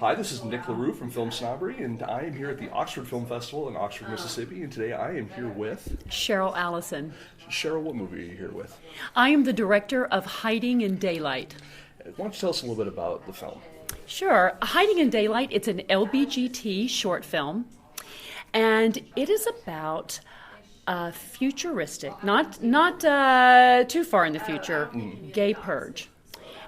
Hi, this is Nick LaRue from FilmSnobbery, and I am here at the Oxford Film Festival in Oxford, Mississippi, and today I am here with... Cheryl Allison. Cheryl, what movie are you here with? I am the director of Hiding in Daylight. Why don't you tell us a little bit about the film? Sure. Hiding in Daylight, it's an LBGT short film, and it is about futuristic, not too far in the future, gay purge.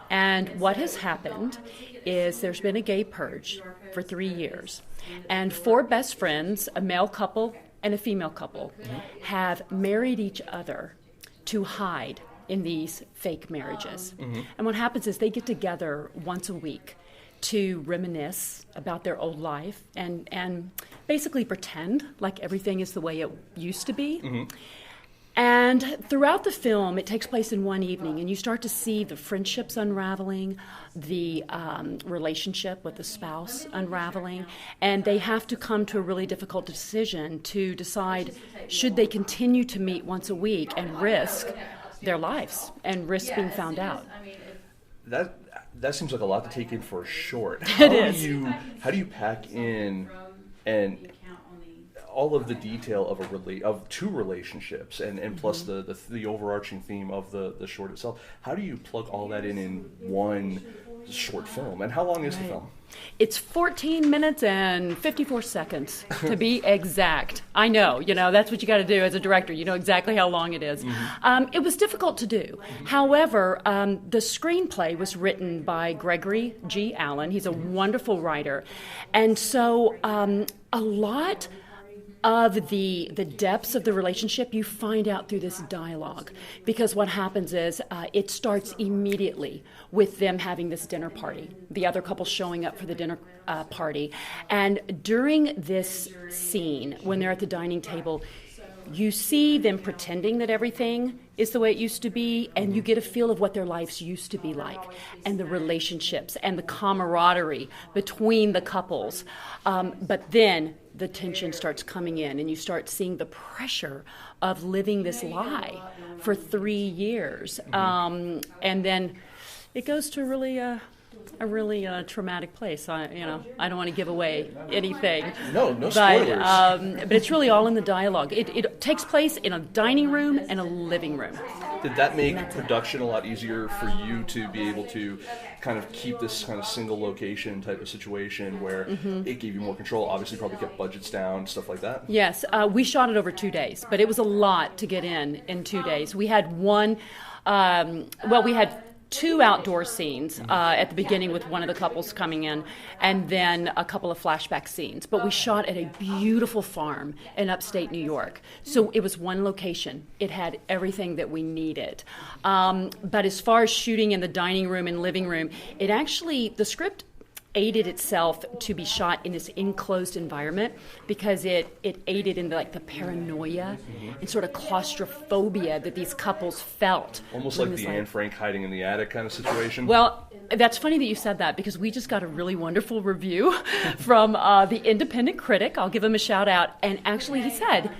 And what has happened is there's been a gay purge for 3 years. And 4 best friends, a male couple and a female couple, have married each other to hide in these fake marriages. And what happens is they get together once a week to reminisce about their old life and basically pretend like everything is the way it used to be. And throughout the film, it takes place in one evening, and you start to see the friendships unraveling, the relationship with the spouse unraveling, and they have to come to a really difficult decision to decide should they continue to meet once a week and risk their lives and risk being found out. That seems like a lot to take in for a short. It is. How do you pack in and all of the detail of two relationships and plus the overarching theme of the short itself? How do you plug all that in one short film? And how long is the film? It's 14 minutes and 54 seconds, to be exact. I know, that's what you got to do as a director. You know exactly how long it is. It was difficult to do. However, the screenplay was written by Gregory G. Allen. He's a wonderful writer. And so a lot of the depths of the relationship you find out through this dialogue, because what happens is it starts immediately with them having this dinner party, the other couple showing up for the dinner party, and during this scene when they're at the dining table, you see them pretending that everything is the way it used to be, and you get a feel of what their lives used to be like, and the relationships and the camaraderie between the couples. But then the tension starts coming in, and you start seeing the pressure of living this lie for 3 years. And then it goes to a really traumatic place. I don't want to give away anything. No spoilers. But it's really all in the dialogue. It takes place in a dining room and a living room. Did that make production a lot easier for you to be able to kind of keep this kind of single location type of situation where it gave you more control? Obviously, probably kept budgets down, stuff like that. Yes, we shot it over 2 days, but it was a lot to get in 2 days. We had we had 2 outdoor scenes at the beginning with one of the couples coming in, and then a couple of flashback scenes. But we shot at a beautiful farm in upstate New York. So it was one location. It had everything that we needed. But as far as shooting in the dining room and living room, the script aided itself to be shot in this enclosed environment because it aided in the paranoia and sort of claustrophobia that these couples felt. Almost like the Anne Frank hiding in the attic kind of situation. Well, that's funny that you said that because we just got a really wonderful review from the Independent Critic. I'll give him a shout out. And actually he said,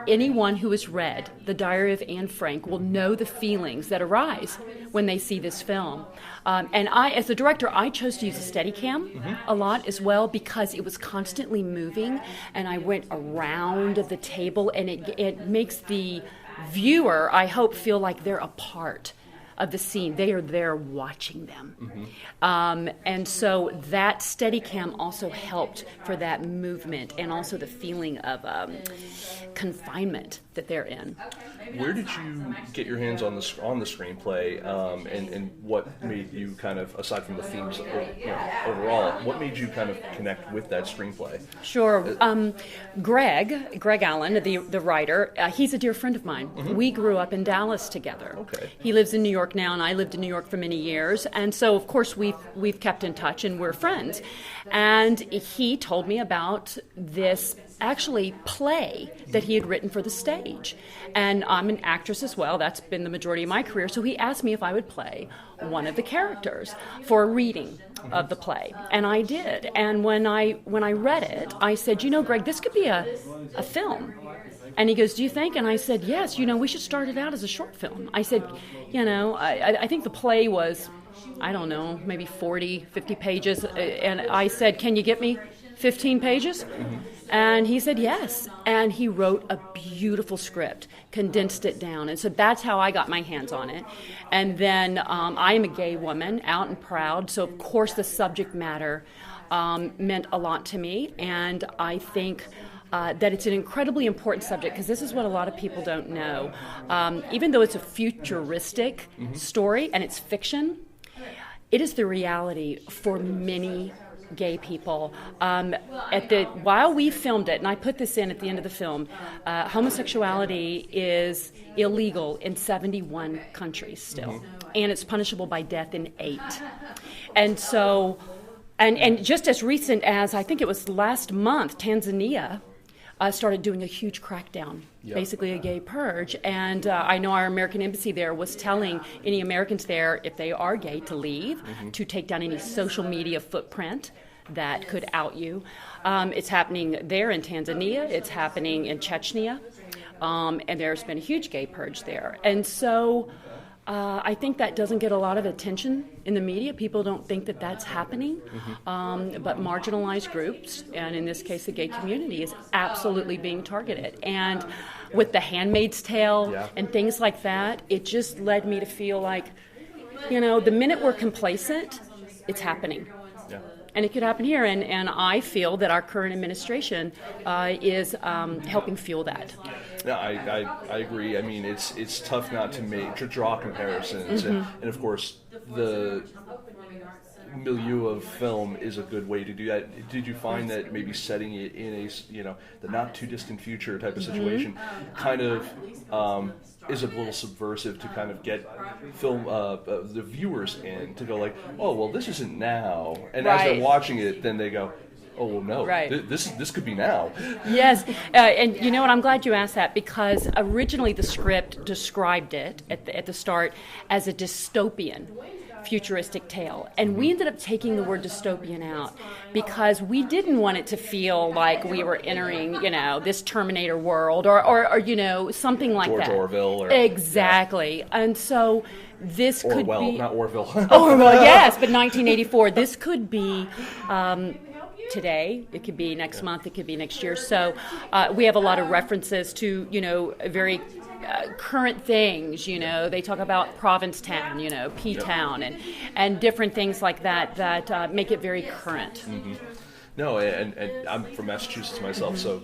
anyone who has read The Diary of Anne Frank will know the feelings that arise when they see this film. And I, as the director, I chose to use a Steadicam a lot as well because it was constantly moving, and I went around the table, and it makes the viewer, I hope, feel like they're a part of the scene. They are there watching them. And so that Steadicam also helped for that movement and also the feeling of confinement that they're in. Where did you get your hands on the screenplay, and what made you kind of, aside from the themes overall, what made you kind of connect with that screenplay? Sure. Greg Allen, the writer, he's a dear friend of mine. We grew up in Dallas together. Okay. He lives in New York now, and I lived in New York for many years, and so of course we've kept in touch and we're friends. And he told me about this actually play that he had written for the stage. And I'm an actress as well. That's been the majority of my career. So he asked me if I would play one of the characters for a reading of the play. And I did. And when I read it, I said, Greg, this could be a film. And he goes, do you think? And I said, yes, we should start it out as a short film. I said, I think the play was I don't know, maybe 40, 50 pages. And I said, can you get me 15 pages? Mm-hmm. And he said yes. And he wrote a beautiful script, condensed it down. And so that's how I got my hands on it. And then I am a gay woman, out and proud. So, of course, the subject matter meant a lot to me. And I think that it's an incredibly important subject, because this is what a lot of people don't know. Even though it's a futuristic story and it's fiction, it is the reality for many gay people. While we filmed it, and I put this in at the end of the film, homosexuality is illegal in 71 countries still, and it's punishable by death in 8. And so, and just as recent as, I think it was last month, Tanzania started doing a huge crackdown, basically a gay purge. And I know our American embassy there was telling any Americans there, if they are gay, to leave, to take down any social media footprint that could out you. It's happening there in Tanzania. It's happening in Chechnya. And there's been a huge gay purge there. And so I think that doesn't get a lot of attention in the media. People don't think that that's happening. But marginalized groups, and in this case the gay community, is absolutely being targeted. And with The Handmaid's Tale and things like that, it just led me to feel like, the minute we're complacent, it's happening. And it could happen here, and I feel that our current administration is helping fuel that. Yeah, I agree. I mean, it's tough not to draw comparisons, and of course the milieu of film is a good way to do that. Did you find that maybe setting it in a the not too distant future type of situation kind of is a little subversive to kind of get film the viewers in to go like, oh well, this isn't now, and as they're watching it, then they go, oh well, no, this could be now. Yes, and you know what? I'm glad you asked that, because originally the script described it at the start as a dystopian futuristic tale, and we ended up taking the word dystopian out because we didn't want it to feel like we were entering this Terminator world or something like George that. Orwell Exactly. And so this could be not Orville. Orwell, yes, but 1984. This could be today, it could be next month, it could be next year. So we have a lot of references to very current things. They talk about Provincetown, P-Town, and different things like that make it very current. No, and I'm from Massachusetts myself, so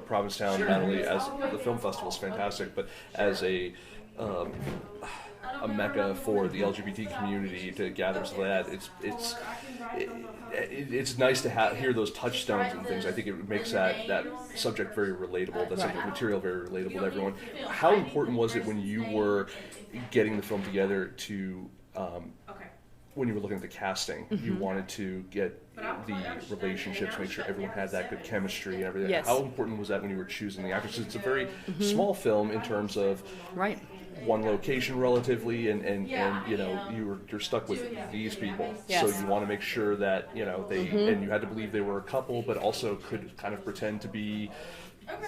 Provincetown, not only as the film festival is fantastic, but as a mecca for the LGBT community to gather so that it's nice to hear those touchstones and things. I think it makes that subject very relatable, that subject material very relatable to everyone. How important was it when you were getting the film together to when you were looking at the casting, you wanted to get the relationships, make sure everyone had that good chemistry and everything. Yes. How important was that when you were choosing the actors? It's a very small film in terms of one location relatively, and you're stuck with these people. Yes. So you want to make sure that they and you had to believe they were a couple, but also could kind of pretend to be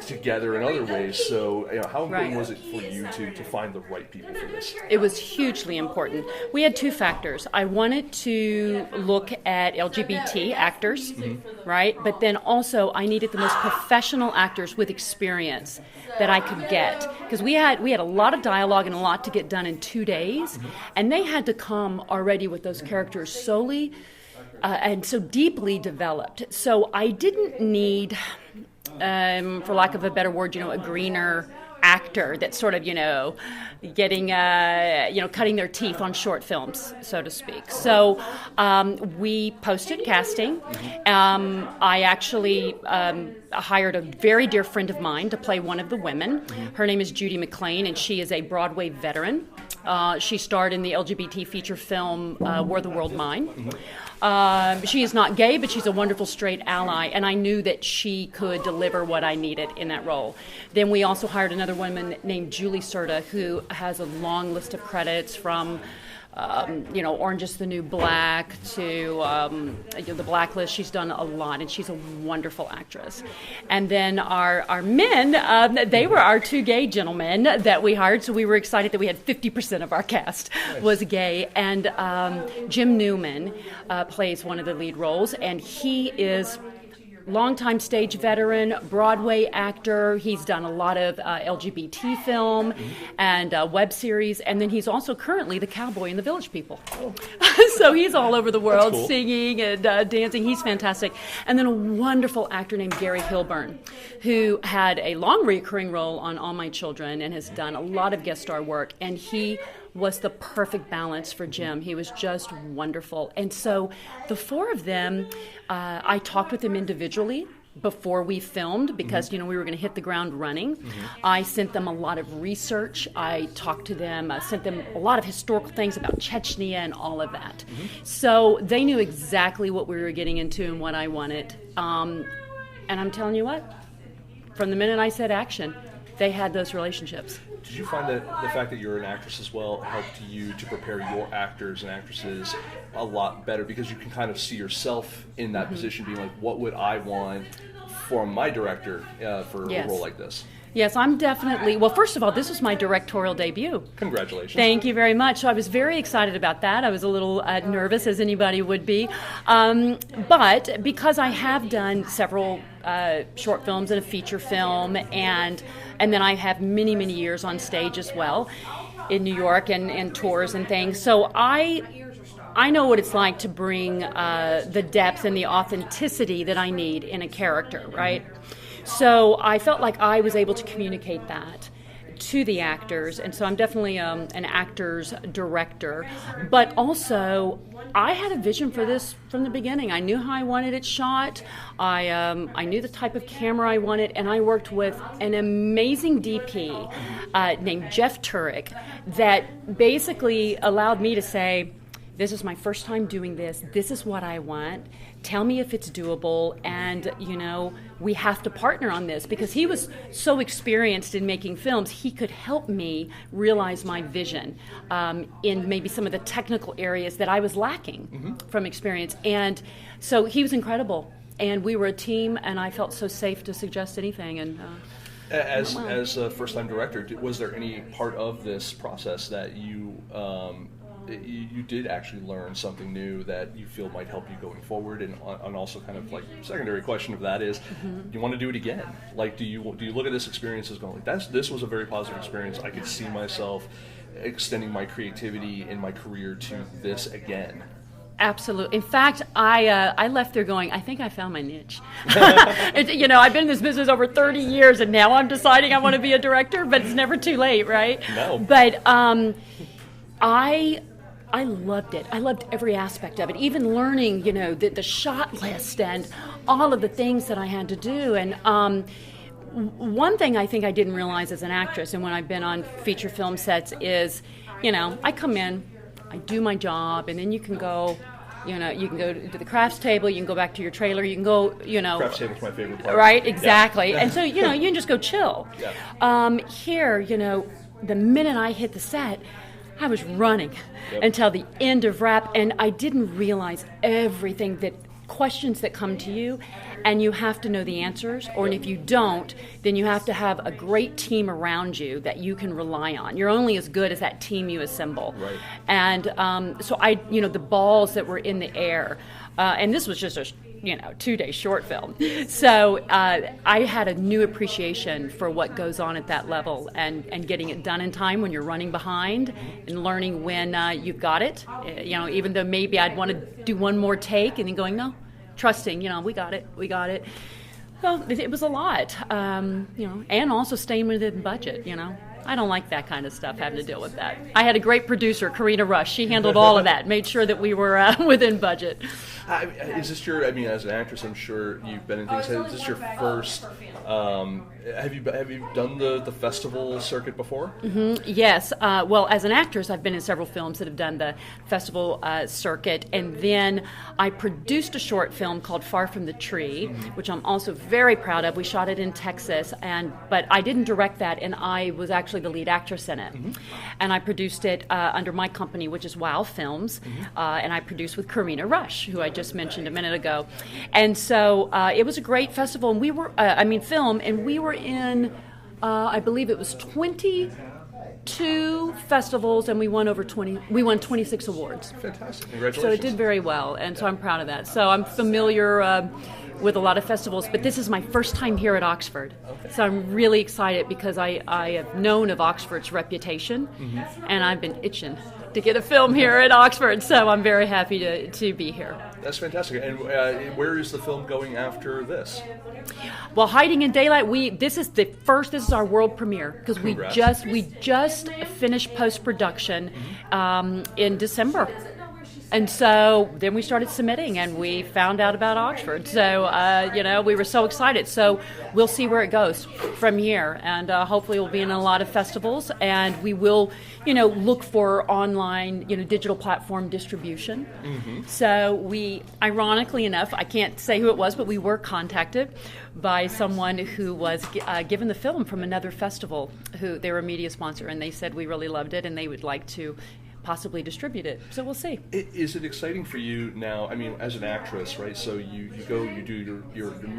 together in other ways. So how important was it for you to find the right people for this? It was hugely important. We had two factors. I wanted to look at LGBT actors, right? But then also I needed the most professional actors with experience that I could get, because we had a lot of dialogue and a lot to get done in 2 days, and they had to come already with those characters solely and so deeply developed. So I didn't need, for lack of a better word, a greener actor that's sort of, getting, cutting their teeth on short films, so to speak. So we posted casting. I actually hired a very dear friend of mine to play one of the women. Her name is Judy McLean, and she is a Broadway veteran. She starred in the LGBT feature film Were the World Mine. She is not gay, but she's a wonderful straight ally, and I knew that she could deliver what I needed in that role. Then we also hired another woman named Julie Serta, who has a long list of credits from Orange is the New Black to The Blacklist. She's done a lot, and she's a wonderful actress. And then our men, they were our 2 gay gentlemen that we hired, so we were excited that we had 50% of our cast was gay. And Jim Newman plays one of the lead roles, and he is longtime stage veteran, Broadway actor. He's done a lot of LGBT film and web series, and then he's also currently the cowboy in The Village People. So he's all over the world, cool, singing and dancing. He's fantastic. And then a wonderful actor named Gary Hilburn, who had a long recurring role on All My Children and has done a lot of guest star work, and he was the perfect balance for Jim. He was just wonderful. And so the 4 of them, I talked with them individually before we filmed because, we were going to hit the ground running. I sent them a lot of research. I talked to them, sent them a lot of historical things about Chechnya and all of that. So they knew exactly what we were getting into and what I wanted. And I'm telling you what, from the minute I said action, they had those relationships. Did you find that the fact that you're an actress as well helped you to prepare your actors and actresses a lot better because you can kind of see yourself in that position, being like, what would I want from my director for a role like this? Yes, I'm definitely, well, first of all, this was my directorial debut. Congratulations. Thank you very much. So I was very excited about that. I was a little nervous, as anybody would be. But because I have done several short films and a feature film, and then I have many, many years on stage as well in New York and tours and things. So I know what it's like to bring the depth and the authenticity that I need in a character, right? So I felt like I was able to communicate that to the actors, and so I'm definitely an actor's director. But also, I had a vision for this from the beginning. I knew how I wanted it shot. I knew the type of camera I wanted, and I worked with an amazing DP named Jeff Turek that basically allowed me to say, this is my first time doing this. This is what I want. Tell me if it's doable, and, we have to partner on this, because he was so experienced in making films, he could help me realize my vision in maybe some of the technical areas that I was lacking from experience. And so he was incredible, and we were a team, and I felt so safe to suggest anything. And as a first-time director, was there any part of this process that you did actually learn something new that you feel might help you going forward? And also kind of like secondary question of that is, do you want to do it again? Like, do you look at this experience as going like, this was a very positive experience. I could see myself extending my creativity in my career to this again? Absolutely. In fact, I left there going, I think I found my niche. I've been in this business over 30 years, and now I'm deciding I want to be a director, but it's never too late, right? No. But I loved it. I loved every aspect of it, even learning, the shot list and all of the things that I had to do. And one thing I think I didn't realize as an actress, and when I've been on feature film sets, is, I come in, I do my job, and then you can go, you can go to the crafts table, you can go back to your trailer, you can go, Crafts table's my favorite part. Right, exactly. Yeah. And so, you can just go chill. Yeah. Here, the minute I hit the set, I was running until the end of wrap, and I didn't realize everything questions that come to you, and you have to know the answers, or if you don't, then you have to have a great team around you that you can rely on. You're only as good as that team you assemble. Right. And so the balls that were in the air, and this was just a 2-day short film. So I had a new appreciation for what goes on at that level, and getting it done in time when you're running behind, and learning when you've got it. Even though maybe I'd want to do one more take, and then going, no, trusting, we got it. So it was a lot, and also staying within budget, I don't like that kind of stuff, having to deal with that. I had a great producer, Karina Rush. She handled all of that, made sure that we were within budget. Is this as an actress, I'm sure you've been in things. Is this your first? Have you done the festival circuit before? Mm-hmm. Yes. Well, as an actress, I've been in several films that have done the festival circuit, and then I produced a short film called Far From the Tree, which I'm also very proud of. We shot it in Texas, but I didn't direct that, and I was actually actually the lead actress in it. And I produced it under my company, which is Wow Films, and I produced with Karina Rush, who I just mentioned a minute ago. And so it was a great festival, and we were, film, and we were in, I believe it was 22 festivals, and we won 26 awards. Fantastic. Congratulations. So it did very well, and so I'm proud of that. So I'm familiar with a lot of festivals, but this is my first time here at Oxford. Okay. So I'm really excited because I have known of Oxford's reputation, and I've been itching to get a film here at Oxford, so I'm very happy to be here. That's fantastic. And where is the film going after this? Well, Hiding in Daylight, this is our world premiere, because we just finished post-production in December. And so then we started submitting, and we found out about Oxford. So, we were so excited. So we'll see where it goes from here. And hopefully we'll be in a lot of festivals. And we will, look for online, digital platform distribution. So we, ironically enough, I can't say who it was, but we were contacted by someone who was given the film from another festival. They were a media sponsor, and they said we really loved it, and they would like to possibly distribute it. So we'll see. Is it exciting for you now? I mean, as an actress, right? So you go, you do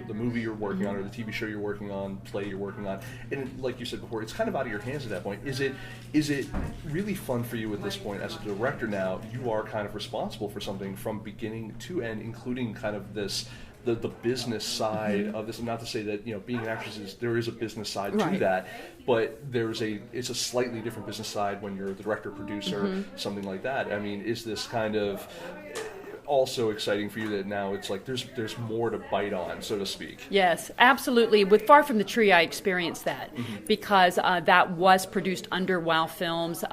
the movie you're working on, or the TV show you're working on, play you're working on, and like you said before, it's kind of out of your hands at that point. Is it really fun for you at this point as a director now? You are kind of responsible for something from beginning to end, including kind of this. The business side of this, and not to say that being an actress there is a business side to that, but it's a slightly different business side when you're the director, producer, something like that. I mean, is this kind of also exciting for you that now it's like there's more to bite on, so to speak? Yes, absolutely. With Far From the Tree, I experienced that because that was produced under Wow Films.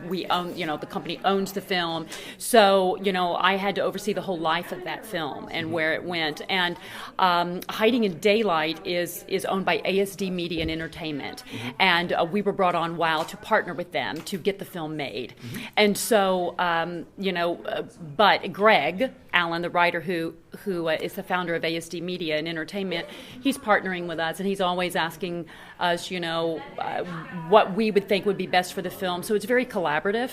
We own, the company owns the film, so I had to oversee the whole life of that film and where it went. And Hiding in Daylight is owned by ASD Media and Entertainment, and we were brought on Wow to partner with them to get the film made. And so, but Greg Allen, the writer who is the founder of ASD Media and Entertainment, he's partnering with us, and he's always asking us, what we would think would be best for the film. So it's very collaborative,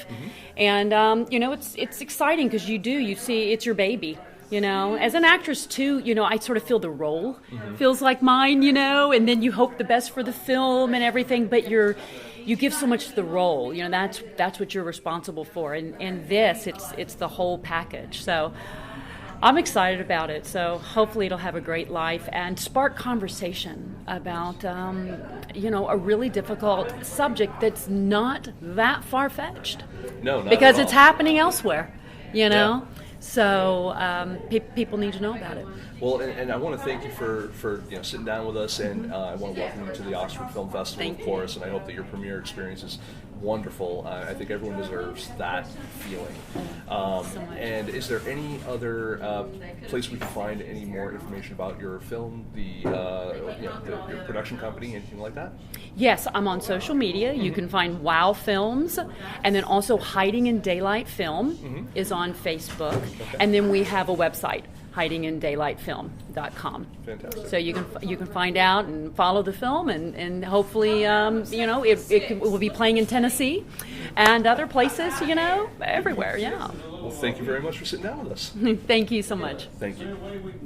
and it's exciting because you see it's your baby. As an actress too, I sort of feel the role feels like mine, and then you hope the best for the film and everything, but you give so much to the role, that's what you're responsible for. And this, it's the whole package. So I'm excited about it. So hopefully it'll have a great life and spark conversation about, a really difficult subject that's not that far-fetched. No, not because at all. It's happening elsewhere, Yeah. So people need to know about it. Well, and I want to thank you for sitting down with us, and I want to welcome you to the Oxford Film Festival, of course, and I hope that your premiere experience is wonderful. I think everyone deserves that feeling. So much. And is there any other place we can find any more information about your film, your production company, anything like that? Yes, I'm on social media. You can find Wow Films, and then also Hiding in Daylight Film is on Facebook, and then we have a website, hidingindaylightfilm.com. Fantastic. So you can find out and follow the film, and hopefully it will be playing in Tennessee and other places, everywhere. Yeah. Well, thank you very much for sitting down with us. Thank you so much. Thank you.